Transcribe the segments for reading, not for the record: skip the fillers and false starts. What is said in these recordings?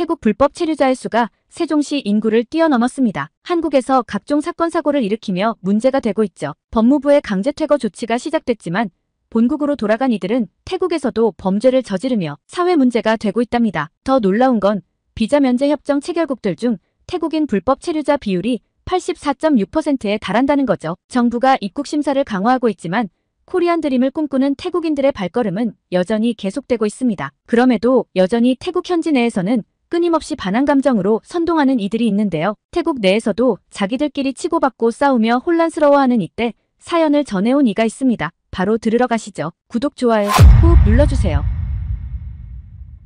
태국 불법 체류자의 수가 세종시 인구를 뛰어넘었습니다. 한국에서 각종 사건 사고를 일으키며 문제가 되고 있죠. 법무부의 강제 퇴거 조치가 시작됐지만 본국으로 돌아간 이들은 태국에서도 범죄를 저지르며 사회 문제가 되고 있답니다. 더 놀라운 건 비자 면제 협정 체결국들 중 태국인 불법 체류자 비율이 84.6%에 달한다는 거죠. 정부가 입국 심사를 강화하고 있지만 코리안 드림을 꿈꾸는 태국인들의 발걸음은 여전히 계속되고 있습니다. 그럼에도 여전히 태국 현지 내에서는 끊임없이 반항 감정으로 선동하는 이들이 있는데요. 태국 내에서도 자기들끼리 치고받고 싸우며 혼란스러워하는 이때 사연을 전해온 이가 있습니다. 바로 들으러 가시죠. 구독, 좋아요 꾹 눌러주세요.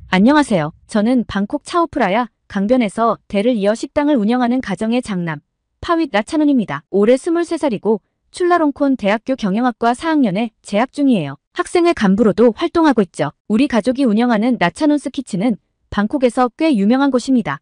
안녕하세요. 저는 방콕 차오프라야 강변에서 대를 이어 식당을 운영하는 가정의 장남 파윗 라차눈입니다. 올해 23살이고 출라롱콘 대학교 경영학과 4학년에 재학 중이에요. 학생회 간부로도 활동하고 있죠. 우리 가족이 운영하는 라차눈스 키친은 방콕에서 꽤 유명한 곳입니다.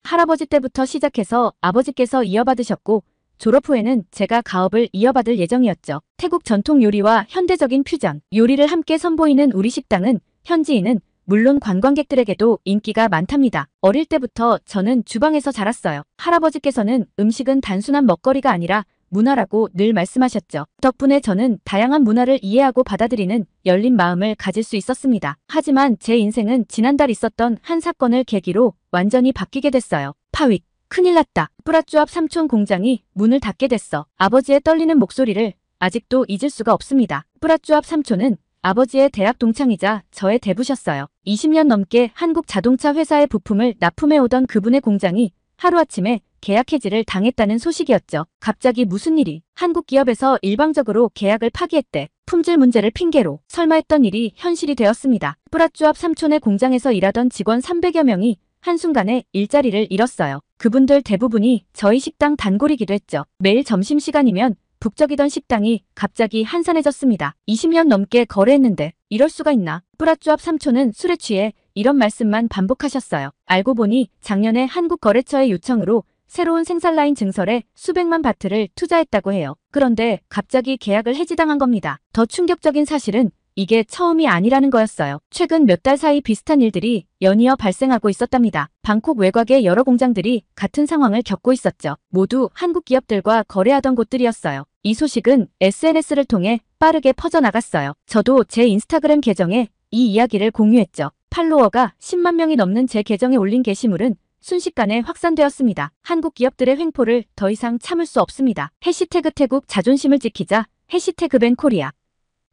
할아버지 때부터 시작해서 아버지께서 이어받으셨고 졸업 후에는 제가 가업을 이어받을 예정이었죠. 태국 전통 요리와 현대적인 퓨전 요리를 함께 선보이는 우리 식당은 현지인은 물론 관광객들에게도 인기가 많답니다. 어릴 때부터 저는 주방에서 자랐어요. 할아버지께서는 음식은 단순한 먹거리가 아니라 문화라고 늘 말씀하셨죠. 덕분에 저는 다양한 문화를 이해하고 받아들이는 열린 마음을 가질 수 있었습니다. 하지만 제 인생은 지난달 있었던 한 사건을 계기로 완전히 바뀌게 됐어요. 파윗, 큰일 났다. 뿌라쭈압 삼촌 공장이 문을 닫게 됐어. 아버지의 떨리는 목소리를 아직도 잊을 수가 없습니다. 뿌라쭈압 삼촌은 아버지의 대학 동창이자 저의 대부셨어요. 20년 넘게 한국 자동차 회사의 부품을 납품해오던 그분의 공장이 하루아침에 계약 해지를 당했다는 소식이었죠. 갑자기 무슨 일이? 한국 기업에서 일방적으로 계약을 파기했대. 품질 문제를 핑계로. 설마 했던 일이 현실이 되었습니다. 뿌라쭈압 삼촌의 공장에서 일하던 직원 300여 명이 한순간에 일자리를 잃었어요. 그분들 대부분이 저희 식당 단골이기도 했죠. 매일 점심시간이면 북적이던 식당이 갑자기 한산해졌습니다. 20년 넘게 거래했는데 이럴 수가 있나? 뿌라쭈압 삼촌은 술에 취해 이런 말씀만 반복하셨어요. 알고 보니 작년에 한국거래처의 요청으로 새로운 생산라인 증설에 수백만 바트를 투자했다고 해요. 그런데 갑자기 계약을 해지당한 겁니다. 더 충격적인 사실은 이게 처음이 아니라는 거였어요. 최근 몇 달 사이 비슷한 일들이 연이어 발생하고 있었답니다. 방콕 외곽의 여러 공장들이 같은 상황을 겪고 있었죠. 모두 한국 기업들과 거래하던 곳들이었어요. 이 소식은 SNS를 통해 빠르게 퍼져나갔어요. 저도 제 인스타그램 계정에 이 이야기를 공유했죠. 팔로워가 10만 명이 넘는 제 계정에 올린 게시물은 순식간에 확산되었습니다. 한국 기업들의 횡포를 더 이상 참을 수 없습니다. 해시태그 태국 자존심을 지키자 해시태그 밴 코리아.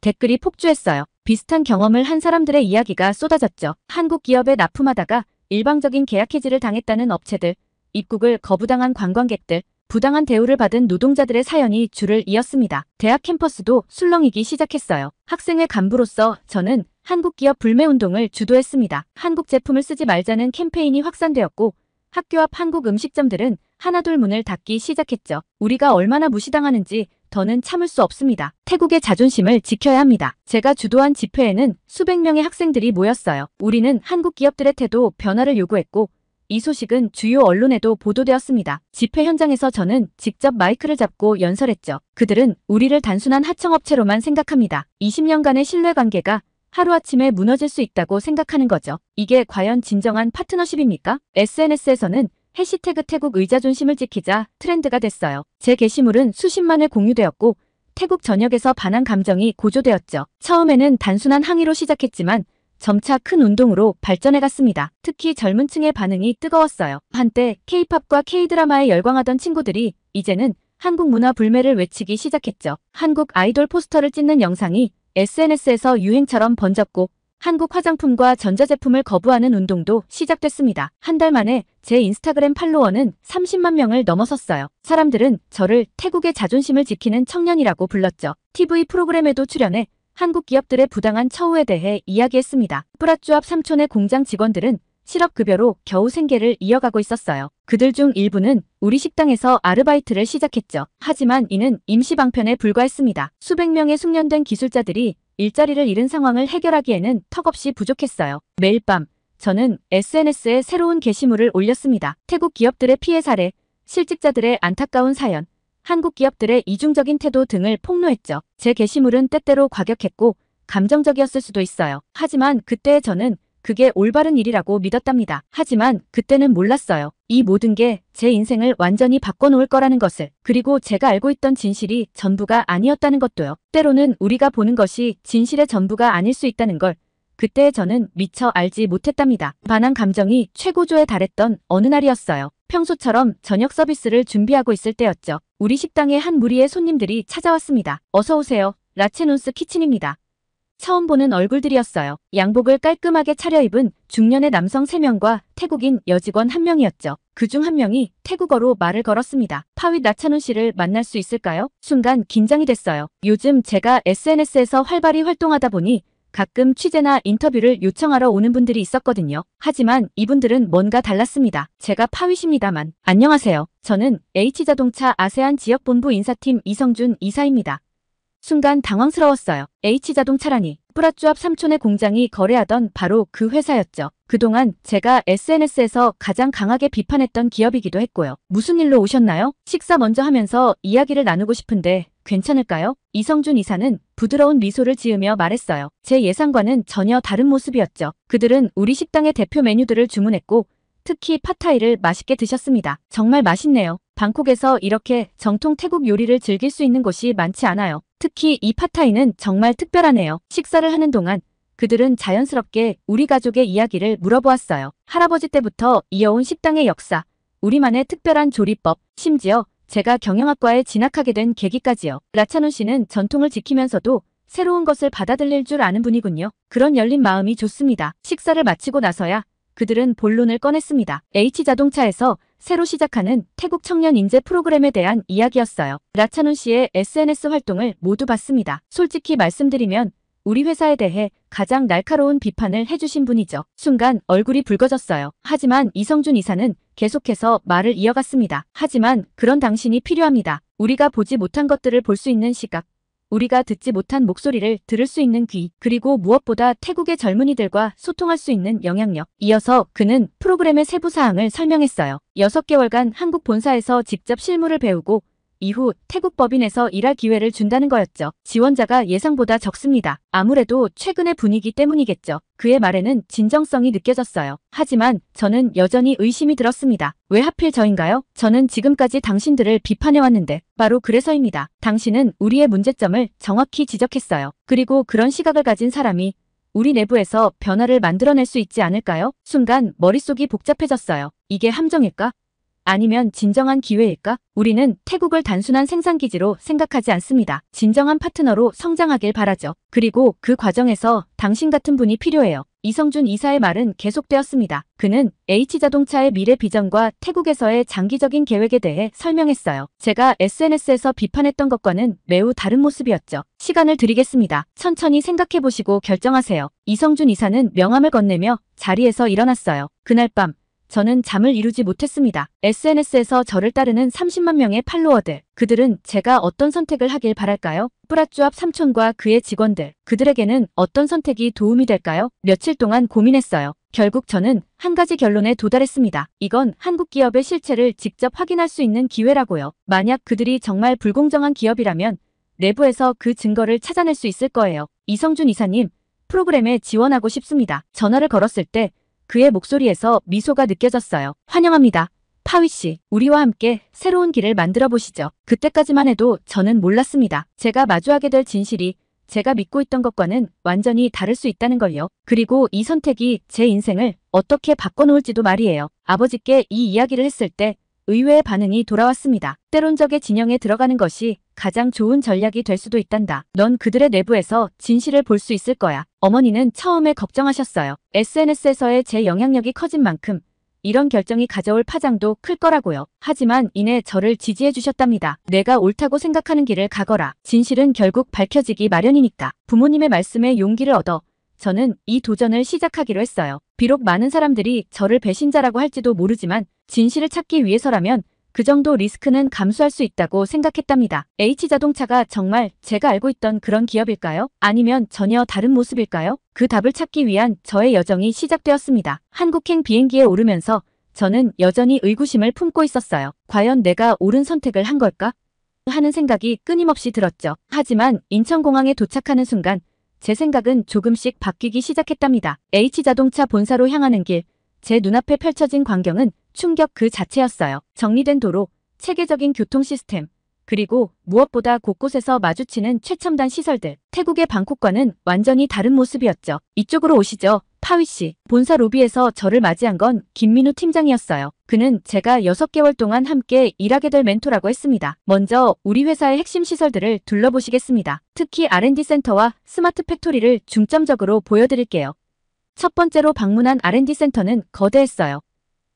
댓글이 폭주했어요. 비슷한 경험을 한 사람들의 이야기가 쏟아졌죠. 한국 기업에 납품하다가 일방적인 계약 해지를 당했다는 업체들, 입국을 거부당한 관광객들, 부당한 대우를 받은 노동자들의 사연이 줄을 이었습니다. 대학 캠퍼스도 술렁이기 시작했어요. 학생회 간부로서 저는 한국 기업 불매운동을 주도했습니다. 한국 제품을 쓰지 말자는 캠페인이 확산되었고 학교 앞 한국 음식점들은 하나둘 문을 닫기 시작했죠. 우리가 얼마나 무시당하는지 더는 참을 수 없습니다. 태국의 자존심을 지켜야 합니다. 제가 주도한 집회에는 수백 명의 학생들이 모였어요. 우리는 한국 기업들의 태도 변화를 요구했고 이 소식은 주요 언론에도 보도되었습니다. 집회 현장에서 저는 직접 마이크를 잡고 연설했죠. 그들은 우리를 단순한 하청업체로만 생각합니다. 20년간의 신뢰관계가 하루아침에 무너질 수 있다고 생각하는 거죠. 이게 과연 진정한 파트너십입니까? SNS에서는 해시태그 태국 의자존심을 지키자 트렌드가 됐어요. 제 게시물은 수십만회 공유되었고 태국 전역에서 반항 감정이 고조되었죠. 처음에는 단순한 항의로 시작했지만 점차 큰 운동으로 발전해갔습니다. 특히 젊은 층의 반응이 뜨거웠어요. 한때 K-팝과 K-드라마에 열광하던 친구들이 이제는 한국 문화 불매를 외치기 시작했죠. 한국 아이돌 포스터를 찍는 영상이 SNS에서 유행처럼 번졌고 한국 화장품과 전자제품을 거부하는 운동도 시작됐습니다. 한 달 만에 제 인스타그램 팔로워는 30만 명을 넘어섰어요. 사람들은 저를 태국의 자존심을 지키는 청년이라고 불렀죠. TV 프로그램에도 출연해 한국 기업들의 부당한 처우에 대해 이야기했습니다. 뿌라쭈압 삼촌의 공장 직원들은 실업급여로 겨우 생계를 이어가고 있었어요. 그들 중 일부는 우리 식당에서 아르바이트를 시작했죠. 하지만 이는 임시방편에 불과했습니다. 수백 명의 숙련된 기술자들이 일자리를 잃은 상황을 해결하기에는 턱없이 부족했어요. 매일 밤 저는 SNS에 새로운 게시물을 올렸습니다. 태국 기업들의 피해 사례, 실직자들의 안타까운 사연, 한국 기업들의 이중적인 태도 등을 폭로했죠. 제 게시물은 때때로 과격했고 감정적이었을 수도 있어요. 하지만 그때의 저는 그게 올바른 일이라고 믿었답니다. 하지만 그때는 몰랐어요. 이 모든 게 제 인생을 완전히 바꿔놓을 거라는 것을. 그리고 제가 알고 있던 진실이 전부가 아니었다는 것도요. 때로는 우리가 보는 것이 진실의 전부가 아닐 수 있다는 걸 그때 저는 미처 알지 못했답니다. 반한 감정이 최고조에 달했던 어느 날이었어요. 평소처럼 저녁 서비스를 준비하고 있을 때였죠. 우리 식당에 한 무리의 손님들이 찾아왔습니다. 어서 오세요. 라체논스 키친입니다. 처음 보는 얼굴들이었어요. 양복을 깔끔하게 차려입은 중년의 남성 3명과 태국인 여직원 1명이었죠. 그중 한 명이 태국어로 말을 걸었습니다. 파윗 라차논 씨를 만날 수 있을까요? 순간 긴장이 됐어요. 요즘 제가 SNS에서 활발히 활동하다 보니 가끔 취재나 인터뷰를 요청하러 오는 분들이 있었거든요. 하지만 이분들은 뭔가 달랐습니다. 제가 파윗입니다만. 안녕하세요. 저는 H자동차 아세안 지역본부 인사팀 이성준 이사입니다. 순간 당황스러웠어요. H자동차라니. 뿌라쭈 앞 삼촌의 공장이 거래하던 바로 그 회사였죠. 그동안 제가 SNS에서 가장 강하게 비판했던 기업이기도 했고요. 무슨 일로 오셨나요? 식사 먼저 하면서 이야기를 나누고 싶은데 괜찮을까요? 이성준 이사는 부드러운 미소를 지으며 말했어요. 제 예상과는 전혀 다른 모습이었죠. 그들은 우리 식당의 대표 메뉴들을 주문했고 특히 팟타이를 맛있게 드셨습니다. 정말 맛있네요. 방콕에서 이렇게 정통 태국 요리를 즐길 수 있는 곳이 많지 않아요. 특히 이 팟타이는 정말 특별하네요. 식사를 하는 동안 그들은 자연스럽게 우리 가족의 이야기를 물어보았어요. 할아버지 때부터 이어온 식당의 역사, 우리만의 특별한 조리법, 심지어 제가 경영학과에 진학하게 된 계기까지요. 라차논 씨는 전통을 지키면서도 새로운 것을 받아들일 줄 아는 분이군요. 그런 열린 마음이 좋습니다. 식사를 마치고 나서야 그들은 본론을 꺼냈습니다. H자동차에서 새로 시작하는 태국 청년 인재 프로그램에 대한 이야기였어요. 라차논 씨의 SNS 활동을 모두 봤습니다. 솔직히 말씀드리면 우리 회사에 대해 가장 날카로운 비판을 해주신 분이죠. 순간 얼굴이 붉어졌어요. 하지만 이성준 이사는 계속해서 말을 이어갔습니다. 하지만 그런 당신이 필요합니다. 우리가 보지 못한 것들을 볼 수 있는 시각. 우리가 듣지 못한 목소리를 들을 수 있는 귀, 그리고 무엇보다 태국의 젊은이들과 소통할 수 있는 영향력. 이어서 그는 프로그램의 세부 사항을 설명했어요. 6개월간 한국 본사에서 직접 실무를 배우고 이후 태국 법인에서 일할 기회를 준다는 거였죠. 지원자가 예상보다 적습니다. 아무래도 최근의 분위기 때문이겠죠. 그의 말에는 진정성이 느껴졌어요. 하지만 저는 여전히 의심이 들었습니다. 왜 하필 저인가요? 저는 지금까지 당신들을 비판해왔는데 바로 그래서입니다. 당신은 우리의 문제점을 정확히 지적했어요. 그리고 그런 시각을 가진 사람이 우리 내부에서 변화를 만들어낼 수 있지 않을까요? 순간 머릿속이 복잡해졌어요. 이게 함정일까? 아니면 진정한 기회일까? 우리는 태국을 단순한 생산기지로 생각하지 않습니다. 진정한 파트너로 성장하길 바라죠. 그리고 그 과정에서 당신 같은 분이 필요해요. 이성준 이사의 말은 계속되었습니다. 그는 H자동차의 미래 비전과 태국에서의 장기적인 계획에 대해 설명했어요. 제가 SNS에서 비판했던 것과는 매우 다른 모습이었죠. 시간을 드리겠습니다. 천천히 생각해보시고 결정하세요. 이성준 이사는 명함을 건네며 자리에서 일어났어요. 그날 밤 저는 잠을 이루지 못했습니다. SNS에서 저를 따르는 30만 명의 팔로워들. 그들은 제가 어떤 선택을 하길 바랄까요? 뿌라쭈 앞 삼촌과 그의 직원들. 그들에게는 어떤 선택이 도움이 될까요? 며칠 동안 고민했어요. 결국 저는 한 가지 결론에 도달했습니다. 이건 한국 기업의 실체를 직접 확인할 수 있는 기회라고요. 만약 그들이 정말 불공정한 기업이라면 내부에서 그 증거를 찾아낼 수 있을 거예요. 이성준 이사님, 프로그램에 지원하고 싶습니다. 전화를 걸었을 때 그의 목소리에서 미소가 느껴졌어요. 환영합니다. 파윗 씨, 우리와 함께 새로운 길을 만들어 보시죠. 그때까지만 해도 저는 몰랐습니다. 제가 마주하게 될 진실이 제가 믿고 있던 것과는 완전히 다를 수 있다는 걸요. 그리고 이 선택이 제 인생을 어떻게 바꿔놓을지도 말이에요. 아버지께 이 이야기를 했을 때 의외의 반응이 돌아왔습니다. 때론 적의 진영에 들어가는 것이 가장 좋은 전략이 될 수도 있단다. 넌 그들의 내부에서 진실을 볼 수 있을 거야. 어머니는 처음에 걱정하셨어요. SNS에서의 제 영향력이 커진 만큼 이런 결정이 가져올 파장도 클 거라고요. 하지만 이내 저를 지지해 주셨답니다. 내가 옳다고 생각하는 길을 가거라. 진실은 결국 밝혀지기 마련이니까. 부모님의 말씀에 용기를 얻어 저는 이 도전을 시작하기로 했어요. 비록 많은 사람들이 저를 배신자라고 할지도 모르지만 진실을 찾기 위해서라면 그 정도 리스크는 감수할 수 있다고 생각했답니다. H자동차가 정말 제가 알고 있던 그런 기업일까요? 아니면 전혀 다른 모습일까요? 그 답을 찾기 위한 저의 여정이 시작되었습니다. 한국행 비행기에 오르면서 저는 여전히 의구심을 품고 있었어요. 과연 내가 옳은 선택을 한 걸까? 하는 생각이 끊임없이 들었죠. 하지만 인천공항에 도착하는 순간 제 생각은 조금씩 바뀌기 시작했답니다. H자동차 본사로 향하는 길, 제 눈앞에 펼쳐진 광경은 충격 그 자체였어요. 정리된 도로, 체계적인 교통 시스템, 그리고 무엇보다 곳곳에서 마주치는 최첨단 시설들. 태국의 방콕과는 완전히 다른 모습이었죠. 이쪽으로 오시죠, 파위씨. 본사 로비에서 저를 맞이한 건 김민우 팀장이었어요. 그는 제가 6개월 동안 함께 일하게 될 멘토라고 했습니다. 먼저 우리 회사의 핵심 시설들을 둘러보시겠습니다. 특히 R&D 센터와 스마트 팩토리를 중점적으로 보여드릴게요. 첫 번째로 방문한 R&D 센터는 거대했어요.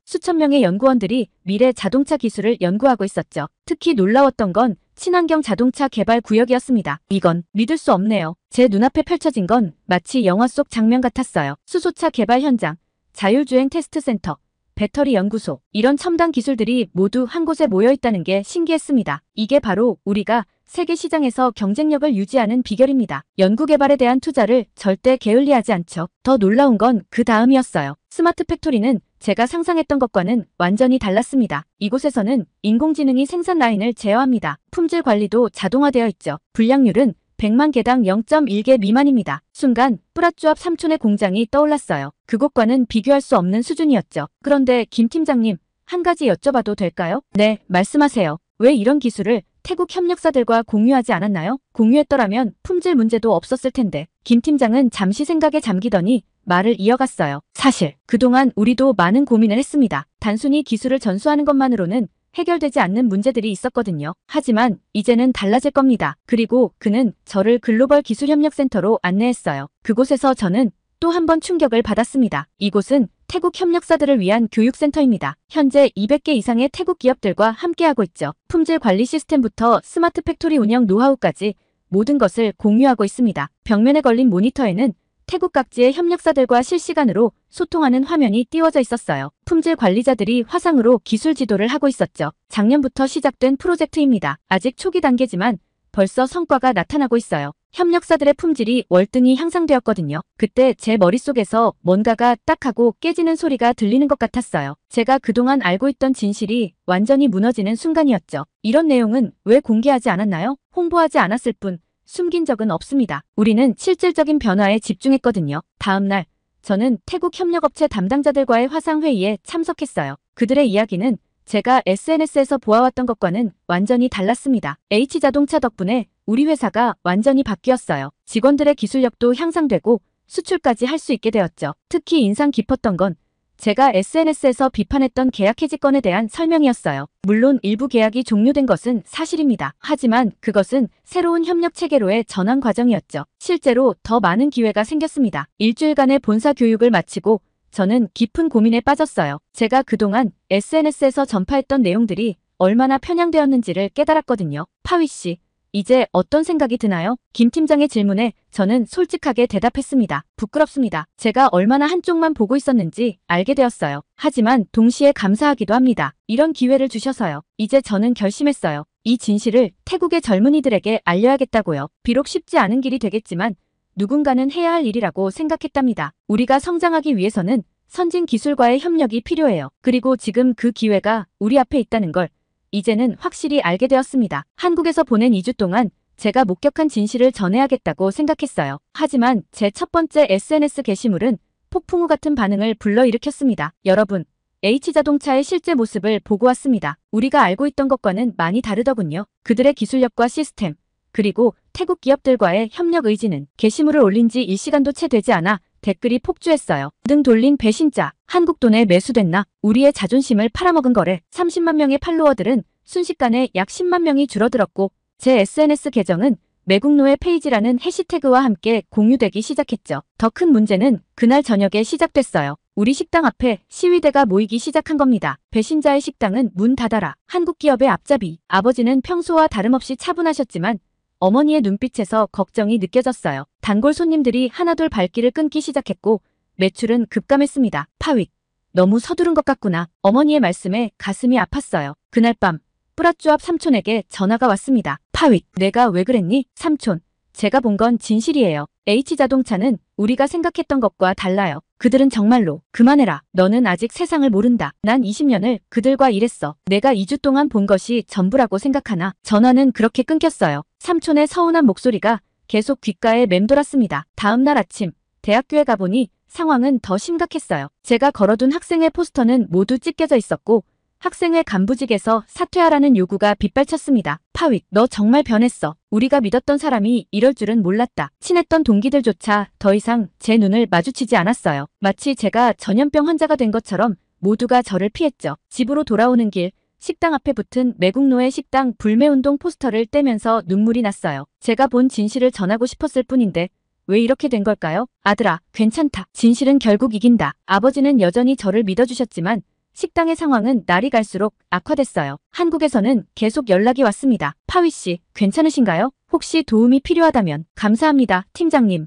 수천 명의 연구원들이 미래 자동차 기술을 연구하고 있었죠. 특히 놀라웠던 건 친환경 자동차 개발 구역이었습니다. 이건 믿을 수 없네요. 제 눈앞에 펼쳐진 건 마치 영화 속 장면 같았어요. 수소차 개발 현장, 자율주행 테스트 센터, 배터리 연구소, 이런 첨단 기술들이 모두 한 곳에 모여 있다는 게 신기했습니다. 이게 바로 우리가 세계 시장에서 경쟁력을 유지하는 비결입니다. 연구개발에 대한 투자를 절대 게을리하지 않죠. 더 놀라운 건 그 다음이었어요. 스마트 팩토리는 제가 상상했던 것과는 완전히 달랐습니다. 이곳에서는 인공지능이 생산 라인을 제어합니다. 품질 관리도 자동화되어 있죠. 불량률은 100만 개당 0.1개 미만입니다. 순간 뿌라쭈압 삼촌의 공장이 떠올랐어요. 그곳과는 비교할 수 없는 수준이었죠. 그런데 김 팀장님, 한 가지 여쭤봐도 될까요? 네, 말씀하세요. 왜 이런 기술을 태국 협력사들과 공유하지 않았나요? 공유했더라면 품질 문제도 없었을 텐데. 김 팀장은 잠시 생각에 잠기더니 말을 이어갔어요. 사실 그동안 우리도 많은 고민을 했습니다. 단순히 기술을 전수하는 것만으로는 해결되지 않는 문제들이 있었거든요. 하지만 이제는 달라질 겁니다. 그리고 그는 저를 글로벌 기술협력센터로 안내했어요. 그곳에서 저는 또 한 번 충격을 받았습니다. 이곳은 태국 협력사들을 위한 교육센터입니다. 현재 200개 이상의 태국 기업들과 함께하고 있죠. 품질 관리 시스템부터 스마트 팩토리 운영 노하우까지 모든 것을 공유하고 있습니다. 벽면에 걸린 모니터에는 태국 각지의 협력사들과 실시간으로 소통하는 화면이 띄워져 있었어요. 품질 관리자들이 화상으로 기술 지도를 하고 있었죠. 작년부터 시작된 프로젝트입니다. 아직 초기 단계지만 벌써 성과가 나타나고 있어요. 협력사들의 품질이 월등히 향상되었거든요. 그때 제 머릿속에서 뭔가가 딱 하고 깨지는 소리가 들리는 것 같았어요. 제가 그동안 알고 있던 진실이 완전히 무너지는 순간이었죠. 이런 내용은 왜 공개하지 않았나요? 홍보하지 않았을 뿐 숨긴 적은 없습니다. 우리는 실질적인 변화에 집중했거든요. 다음 날 저는 태국 협력업체 담당자들과의 화상회의에 참석했어요. 그들의 이야기는 제가 SNS에서 보아왔던 것과는 완전히 달랐습니다. H자동차 덕분에 우리 회사가 완전히 바뀌었어요. 직원들의 기술력도 향상되고 수출까지 할 수 있게 되었죠. 특히 인상 깊었던 건 제가 SNS에서 비판했던 계약 해지건에 대한 설명이었어요. 물론 일부 계약이 종료된 것은 사실입니다. 하지만 그것은 새로운 협력 체계로의 전환 과정이었죠. 실제로 더 많은 기회가 생겼습니다. 일주일간의 본사 교육을 마치고 저는 깊은 고민에 빠졌어요. 제가 그동안 SNS에서 전파했던 내용들이 얼마나 편향되었는지를 깨달았거든요. 파위씨, 이제 어떤 생각이 드나요? 김 팀장의 질문에 저는 솔직하게 대답했습니다. 부끄럽습니다. 제가 얼마나 한쪽만 보고 있었는지 알게 되었어요. 하지만 동시에 감사하기도 합니다. 이런 기회를 주셔서요. 이제 저는 결심했어요. 이 진실을 태국의 젊은이들에게 알려야겠다고요. 비록 쉽지 않은 길이 되겠지만 누군가는 해야 할 일이라고 생각했답니다. 우리가 성장하기 위해서는 선진 기술과의 협력이 필요해요. 그리고 지금 그 기회가 우리 앞에 있다는 걸 이제는 확실히 알게 되었습니다. 한국에서 보낸 2주 동안 제가 목격한 진실을 전해야겠다고 생각했어요. 하지만 제 첫 번째 SNS 게시물은 폭풍우 같은 반응을 불러일으켰습니다. 여러분, H자동차의 실제 모습을 보고 왔습니다. 우리가 알고 있던 것과는 많이 다르더군요. 그들의 기술력과 시스템, 그리고 태국 기업들과의 협력 의지는 게시물을 올린 지 1시간도 채 되지 않아 댓글이 폭주했어요. 등 돌린 배신자, 한국 돈에 매수됐나? 우리의 자존심을 팔아먹은 거래. 30만 명의 팔로워들은 순식간에 약 10만 명이 줄어들었고 제 SNS 계정은 매국노의 페이지라는 해시태그와 함께 공유되기 시작했죠. 더 큰 문제는 그날 저녁에 시작됐어요. 우리 식당 앞에 시위대가 모이기 시작한 겁니다. 배신자의 식당은 문 닫아라. 한국 기업의 앞잡이. 아버지는 평소와 다름없이 차분하셨지만 어머니의 눈빛에서 걱정이 느껴졌어요. 단골 손님들이 하나둘 발길을 끊기 시작했고 매출은 급감했습니다. 파윗, 너무 서두른 것 같구나. 어머니의 말씀에 가슴이 아팠어요. 그날 밤 뿌라쭈압 삼촌에게 전화가 왔습니다. 파윗, 내가 왜 그랬니? 삼촌, 제가 본 건 진실이에요. H자동차는 우리가 생각했던 것과 달라요. 그들은 정말로 그만해라. 너는 아직 세상을 모른다. 난 20년을 그들과 일했어. 내가 2주 동안 본 것이 전부라고 생각하나? 전화는 그렇게 끊겼어요. 삼촌의 서운한 목소리가 계속 귓가에 맴돌았습니다. 다음 날 아침 대학교에 가보니 상황은 더 심각했어요. 제가 걸어둔 학생회 포스터는 모두 찢겨져 있었고 학생회 간부직에서 사퇴하라는 요구가 빗발쳤습니다. 파윗, 너 정말 변했어. 우리가 믿었던 사람이 이럴 줄은 몰랐다. 친했던 동기들조차 더 이상 제 눈을 마주치지 않았어요. 마치 제가 전염병 환자가 된 것처럼 모두가 저를 피했죠. 집으로 돌아오는 길 식당 앞에 붙은 매국노의 식당 불매운동 포스터를 떼면서 눈물이 났어요. 제가 본 진실을 전하고 싶었을 뿐인데 왜 이렇게 된 걸까요? 아들아, 괜찮다. 진실은 결국 이긴다. 아버지는 여전히 저를 믿어주셨지만 식당의 상황은 날이 갈수록 악화됐어요. 한국에서는 계속 연락이 왔습니다. 파윗 씨, 괜찮으신가요? 혹시 도움이 필요하다면 감사합니다, 팀장님.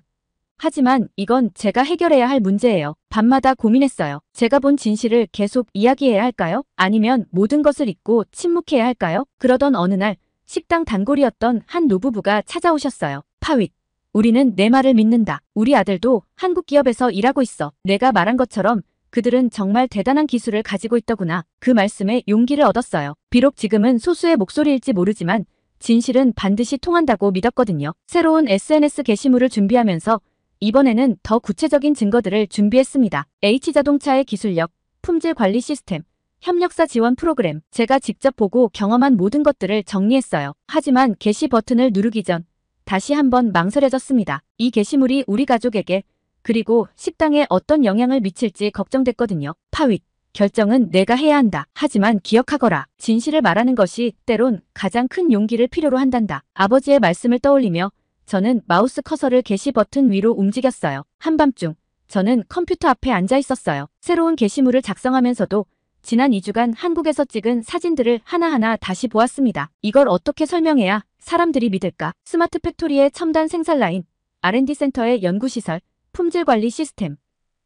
하지만 이건 제가 해결해야 할 문제예요. 밤마다 고민했어요. 제가 본 진실을 계속 이야기해야 할까요? 아니면 모든 것을 잊고 침묵해야 할까요? 그러던 어느 날 식당 단골이었던 한 노부부가 찾아오셨어요. 파윗, 우리는 내 말을 믿는다. 우리 아들도 한국 기업에서 일하고 있어. 내가 말한 것처럼 그들은 정말 대단한 기술을 가지고 있더구나. 그 말씀에 용기를 얻었어요. 비록 지금은 소수의 목소리일지 모르지만 진실은 반드시 통한다고 믿었거든요. 새로운 SNS 게시물을 준비하면서 이번에는 더 구체적인 증거들을 준비했습니다. H자동차의 기술력, 품질 관리 시스템, 협력사 지원 프로그램, 제가 직접 보고 경험한 모든 것들을 정리했어요. 하지만 게시 버튼을 누르기 전 다시 한번 망설여졌습니다. 이 게시물이 우리 가족에게 그리고 식당에 어떤 영향을 미칠지 걱정됐거든요. 파윗, 결정은 내가 해야 한다. 하지만 기억하거라. 진실을 말하는 것이 때론 가장 큰 용기를 필요로 한단다. 아버지의 말씀을 떠올리며 저는 마우스 커서를 게시 버튼 위로 움직였어요. 한밤중 저는 컴퓨터 앞에 앉아 있었어요. 새로운 게시물을 작성하면서도 지난 2주간 한국에서 찍은 사진들을 하나하나 다시 보았습니다. 이걸 어떻게 설명해야 사람들이 믿을까? 스마트 팩토리의 첨단 생산 라인, R&D 센터의 연구시설, 품질 관리 시스템.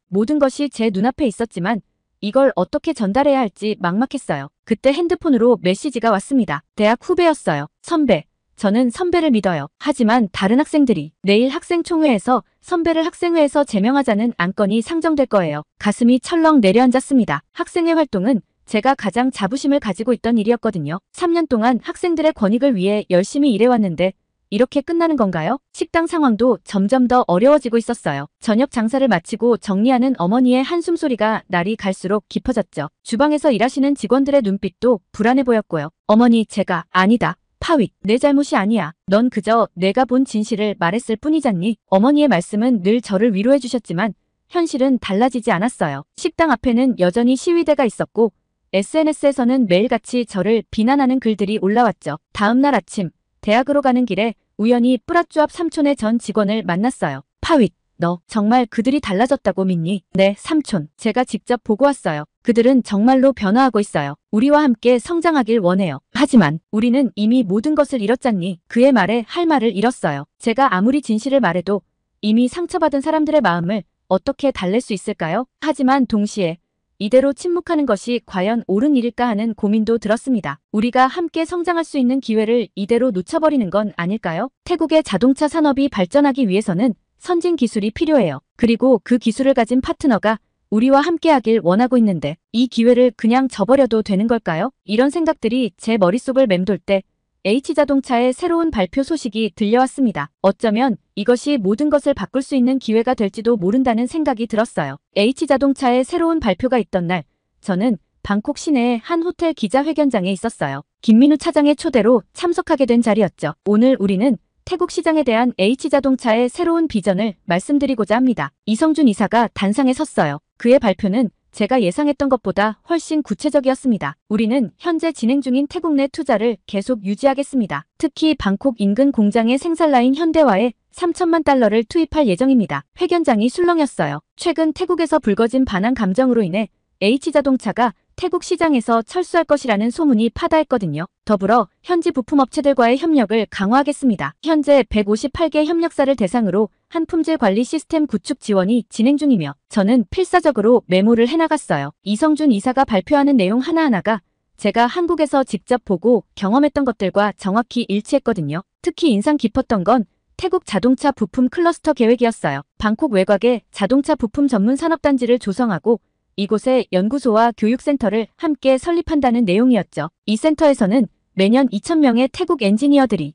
모든 것이 제 눈앞에 있었지만 이걸 어떻게 전달해야 할지 막막했어요. 그때 핸드폰으로 메시지가 왔습니다. 대학 후배였어요. 선배, 저는 선배를 믿어요. 하지만 다른 학생들이 내일 학생총회에서 선배를 학생회에서 제명하자는 안건이 상정될 거예요. 가슴이 철렁 내려앉았습니다. 학생회 활동은 제가 가장 자부심을 가지고 있던 일이었거든요. 3년 동안 학생들의 권익을 위해 열심히 일해왔는데 이렇게 끝나는 건가요? 식당 상황도 점점 더 어려워지고 있었어요. 저녁 장사를 마치고 정리하는 어머니의 한숨소리가 날이 갈수록 깊어졌죠. 주방에서 일하시는 직원들의 눈빛도 불안해 보였고요. 어머니, 제가 아니다. 파윗, 내 잘못이 아니야. 넌 그저 내가 본 진실을 말했을 뿐이잖니. 어머니의 말씀은 늘 저를 위로해 주셨지만 현실은 달라지지 않았어요. 식당 앞에는 여전히 시위대가 있었고 SNS에서는 매일같이 저를 비난하는 글들이 올라왔죠. 다음 날 아침 대학으로 가는 길에 우연히 뿌라쭈 삼촌의 전 직원을 만났어요. 파윗, 너 정말 그들이 달라졌다고 믿니? 네, 삼촌. 제가 직접 보고 왔어요. 그들은 정말로 변화하고 있어요. 우리와 함께 성장하길 원해요. 하지만 우리는 이미 모든 것을 잃었잖니. 그의 말에 할 말을 잃었어요. 제가 아무리 진실을 말해도 이미 상처받은 사람들의 마음을 어떻게 달랠 수 있을까요? 하지만 동시에 이대로 침묵하는 것이 과연 옳은 일일까 하는 고민도 들었습니다. 우리가 함께 성장할 수 있는 기회를 이대로 놓쳐버리는 건 아닐까요? 태국의 자동차 산업이 발전하기 위해서는 선진 기술이 필요해요. 그리고 그 기술을 가진 파트너가 우리와 함께하길 원하고 있는데 이 기회를 그냥 저버려도 되는 걸까요? 이런 생각들이 제 머릿속을 맴돌 때 H자동차의 새로운 발표 소식이 들려왔습니다. 어쩌면 이것이 모든 것을 바꿀 수 있는 기회가 될지도 모른다는 생각이 들었어요. H자동차의 새로운 발표가 있던 날, 저는 방콕 시내의 한 호텔 기자회견장에 있었어요. 김민우 차장의 초대로 참석하게 된 자리였죠. 오늘 우리는 태국 시장에 대한 H자동차의 새로운 비전을 말씀드리고자 합니다. 이성준 이사가 단상에 섰어요. 그의 발표는 제가 예상했던 것보다 훨씬 구체적이었습니다. 우리는 현재 진행 중인 태국 내 투자를 계속 유지하겠습니다. 특히 방콕 인근 공장의 생산라인 현대화에 3천만 달러를 투입할 예정입니다. 회견장이 술렁였어요. 최근 태국에서 불거진 반한 감정으로 인해 H자동차가 태국 시장에서 철수할 것이라는 소문이 파다했거든요. 더불어 현지 부품업체들과의 협력을 강화하겠습니다. 현재 158개 협력사를 대상으로 한 품질 관리 시스템 구축 지원이 진행 중이며 저는 필사적으로 메모를 해나갔어요. 이성준 이사가 발표하는 내용 하나하나가 제가 한국에서 직접 보고 경험했던 것들과 정확히 일치했거든요. 특히 인상 깊었던 건 태국 자동차 부품 클러스터 계획이었어요. 방콕 외곽에 자동차 부품 전문 산업단지를 조성하고 이곳에 연구소와 교육센터를 함께 설립한다는 내용이었죠. 이 센터에서는 매년 2,000명의 태국 엔지니어들이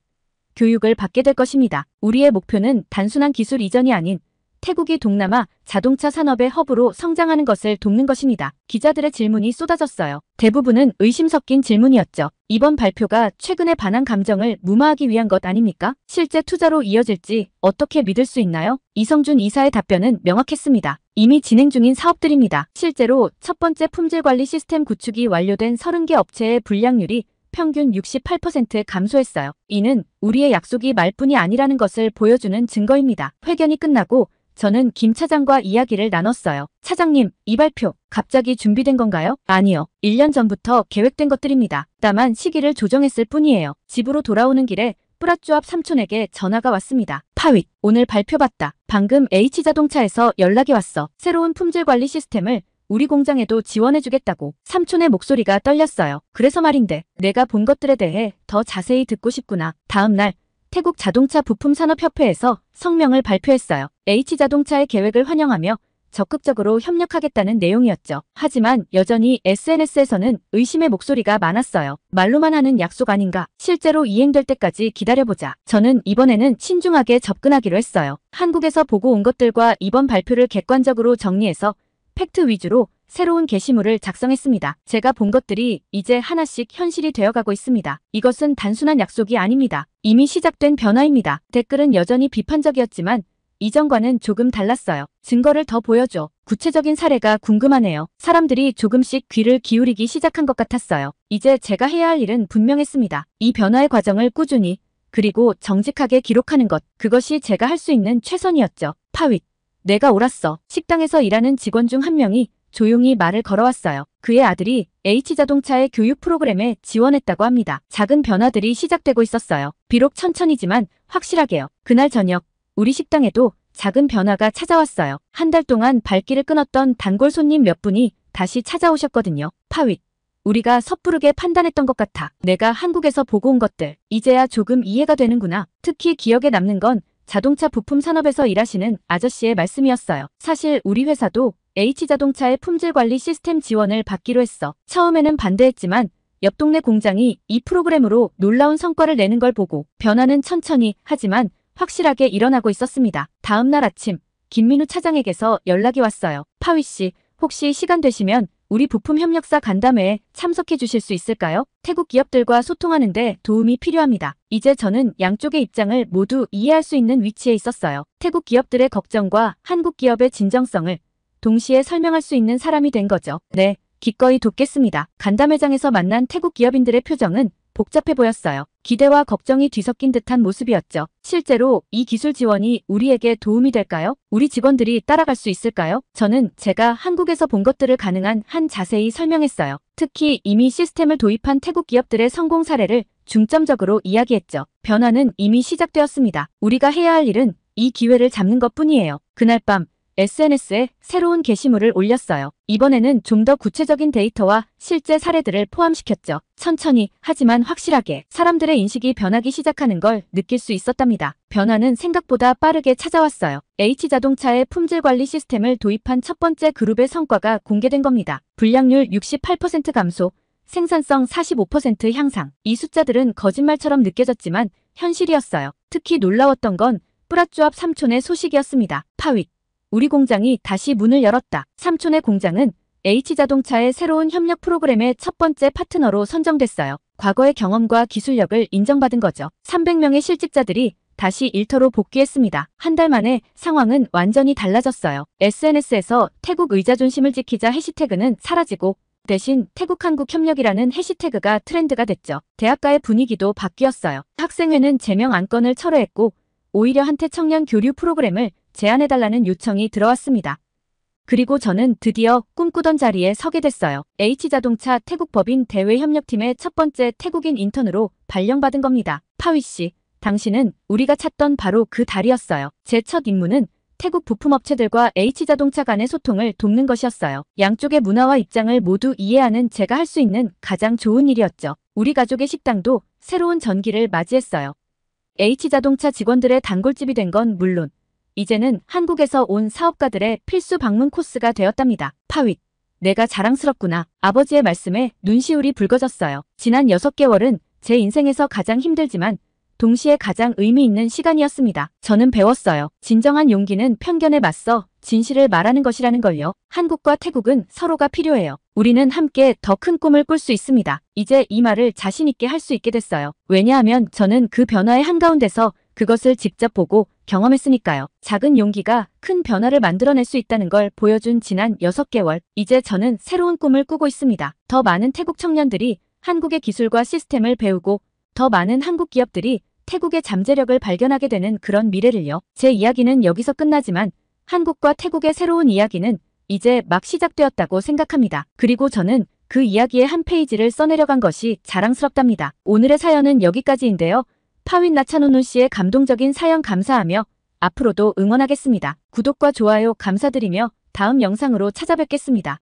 교육을 받게 될 것입니다. 우리의 목표는 단순한 기술 이전이 아닌 태국이 동남아 자동차 산업의 허브로 성장하는 것을 돕는 것입니다. 기자들의 질문이 쏟아졌어요. 대부분은 의심 섞인 질문이었죠. 이번 발표가 최근의 반한 감정을 무마하기 위한 것 아닙니까? 실제 투자로 이어질지 어떻게 믿을 수 있나요? 이성준 이사의 답변은 명확했습니다. 이미 진행 중인 사업들입니다. 실제로 첫 번째 품질 관리 시스템 구축이 완료된 30개 업체의 불량률이 평균 68% 감소했어요. 이는 우리의 약속이 말뿐이 아니라는 것을 보여주는 증거입니다. 회견이 끝나고 저는 김 차장과 이야기를 나눴어요. 차장님, 이 발표 갑자기 준비된 건가요? 아니요. 1년 전부터 계획된 것들입니다. 다만 시기를 조정했을 뿐이에요. 집으로 돌아오는 길에 뿌라쭈압 삼촌에게 전화가 왔습니다. 파윗, 오늘 발표 봤다. 방금 H자동차에서 연락이 왔어. 새로운 품질 관리 시스템을 우리 공장에도 지원해주겠다고. 삼촌의 목소리가 떨렸어요. 그래서 말인데 내가 본 것들에 대해 더 자세히 듣고 싶구나. 다음 날 태국 자동차 부품 산업협회에서 성명을 발표했어요. H자동차의 계획을 환영하며 적극적으로 협력하겠다는 내용이었죠. 하지만 여전히 SNS에서는 의심의 목소리가 많았어요. 말로만 하는 약속 아닌가? 실제로 이행될 때까지 기다려보자. 저는 이번에는 신중하게 접근하기로 했어요. 한국에서 보고 온 것들과 이번 발표를 객관적으로 정리해서 팩트 위주로 새로운 게시물을 작성했습니다. 제가 본 것들이 이제 하나씩 현실이 되어가고 있습니다. 이것은 단순한 약속이 아닙니다. 이미 시작된 변화입니다. 댓글은 여전히 비판적이었지만 이전과는 조금 달랐어요. 증거를 더 보여줘. 구체적인 사례가 궁금하네요. 사람들이 조금씩 귀를 기울이기 시작한 것 같았어요. 이제 제가 해야 할 일은 분명했습니다. 이 변화의 과정을 꾸준히 그리고 정직하게 기록하는 것. 그것이 제가 할 수 있는 최선이었죠. 파윗. 내가 옳았어. 식당에서 일하는 직원 중 한 명이 조용히 말을 걸어왔어요. 그의 아들이 H자동차의 교육 프로그램에 지원했다고 합니다. 작은 변화들이 시작되고 있었어요. 비록 천천히지만 확실하게요. 그날 저녁 우리 식당에도 작은 변화가 찾아왔어요. 한 달 동안 발길을 끊었던 단골 손님 몇 분이 다시 찾아오셨거든요. 파윗. 우리가 섣부르게 판단했던 것 같아. 내가 한국에서 보고 온 것들. 이제야 조금 이해가 되는구나. 특히 기억에 남는 건 자동차 부품 산업에서 일하시는 아저씨의 말씀이었어요. 사실 우리 회사도 H자동차의 품질 관리 시스템 지원을 받기로 했어. 처음에는 반대했지만 옆 동네 공장이 이 프로그램으로 놀라운 성과를 내는 걸 보고 변화는 천천히 하지만 확실하게 일어나고 있었습니다. 다음 날 아침 김민우 차장에게서 연락이 왔어요. 파윗 씨, 혹시 시간 되시면 우리 부품 협력사 간담회에 참석해 주실 수 있을까요? 태국 기업들과 소통하는데 도움이 필요합니다. 이제 저는 양쪽의 입장을 모두 이해할 수 있는 위치에 있었어요. 태국 기업들의 걱정과 한국 기업의 진정성을 동시에 설명할 수 있는 사람이 된 거죠. 네, 기꺼이 돕겠습니다. 간담회장에서 만난 태국 기업인들의 표정은 복잡해 보였어요. 기대와 걱정이 뒤섞인 듯한 모습이었죠. 실제로 이 기술 지원이 우리에게 도움이 될까요? 우리 직원들이 따라갈 수 있을까요? 저는 제가 한국에서 본 것들을 가능한 한 자세히 설명했어요. 특히 이미 시스템을 도입한 태국 기업들의 성공 사례를 중점적으로 이야기했죠. 변화는 이미 시작되었습니다. 우리가 해야 할 일은 이 기회를 잡는 것뿐이에요. 그날 밤 SNS에 새로운 게시물을 올렸어요. 이번에는 좀 더 구체적인 데이터와 실제 사례들을 포함시켰죠. 천천히 하지만 확실하게 사람들의 인식이 변하기 시작하는 걸 느낄 수 있었답니다. 변화는 생각보다 빠르게 찾아왔어요. H자동차의 품질 관리 시스템을 도입한 첫 번째 그룹의 성과가 공개된 겁니다. 불량률 68% 감소, 생산성 45% 향상. 이 숫자들은 거짓말처럼 느껴졌지만 현실이었어요. 특히 놀라웠던 건 뿌라쭈압 삼촌의 소식이었습니다. 파윗. 우리 공장이 다시 문을 열었다. 삼촌의 공장은 H자동차의 새로운 협력 프로그램의 첫 번째 파트너로 선정됐어요. 과거의 경험과 기술력을 인정받은 거죠. 300명의 실직자들이 다시 일터로 복귀했습니다. 한 달 만에 상황은 완전히 달라졌어요. SNS에서 태국 의자존심을 지키자 해시태그는 사라지고 대신 태국-한국 협력이라는 해시태그가 트렌드가 됐죠. 대학가의 분위기도 바뀌었어요. 학생회는 제명 안건을 철회했고 오히려 한테 청년 교류 프로그램을 제안해달라는 요청이 들어왔습니다. 그리고 저는 드디어 꿈꾸던 자리에 서게 됐어요. H자동차 태국법인 대외협력팀의 첫 번째 태국인 인턴으로 발령받은 겁니다. 파윗 씨, 당신은 우리가 찾던 바로 그 달이었어요. 제 첫 임무는 태국 부품업체들과 H자동차 간의 소통을 돕는 것이었어요. 양쪽의 문화와 입장을 모두 이해하는 제가 할 수 있는 가장 좋은 일이었죠. 우리 가족의 식당도 새로운 전기를 맞이했어요. H자동차 직원들의 단골집이 된 건 물론 이제는 한국에서 온 사업가들의 필수 방문 코스가 되었답니다. 파윗. 내가 자랑스럽구나. 아버지의 말씀에 눈시울이 붉어졌어요. 지난 6개월은 제 인생에서 가장 힘들지만 동시에 가장 의미 있는 시간이었습니다. 저는 배웠어요. 진정한 용기는 편견에 맞서 진실을 말하는 것이라는 걸요. 한국과 태국은 서로가 필요해요. 우리는 함께 더 큰 꿈을 꿀 수 있습니다. 이제 이 말을 자신 있게 할 수 있게 됐어요. 왜냐하면 저는 그 변화의 한가운데서 그것을 직접 보고 경험했으니까요. 작은 용기가 큰 변화를 만들어낼 수 있다는 걸 보여준 지난 6개월. 이제 저는 새로운 꿈을 꾸고 있습니다. 더 많은 태국 청년들이 한국의 기술과 시스템을 배우고 더 많은 한국 기업들이 태국의 잠재력을 발견하게 되는 그런 미래를요. 제 이야기는 여기서 끝나지만 한국과 태국의 새로운 이야기는 이제 막 시작되었다고 생각합니다. 그리고 저는 그 이야기의 한 페이지를 써내려간 것이 자랑스럽답니다. 오늘의 사연은 여기까지인데요. 파윗 나차노누 씨의 감동적인 사연 감사하며 앞으로도 응원하겠습니다. 구독과 좋아요 감사드리며 다음 영상으로 찾아뵙겠습니다.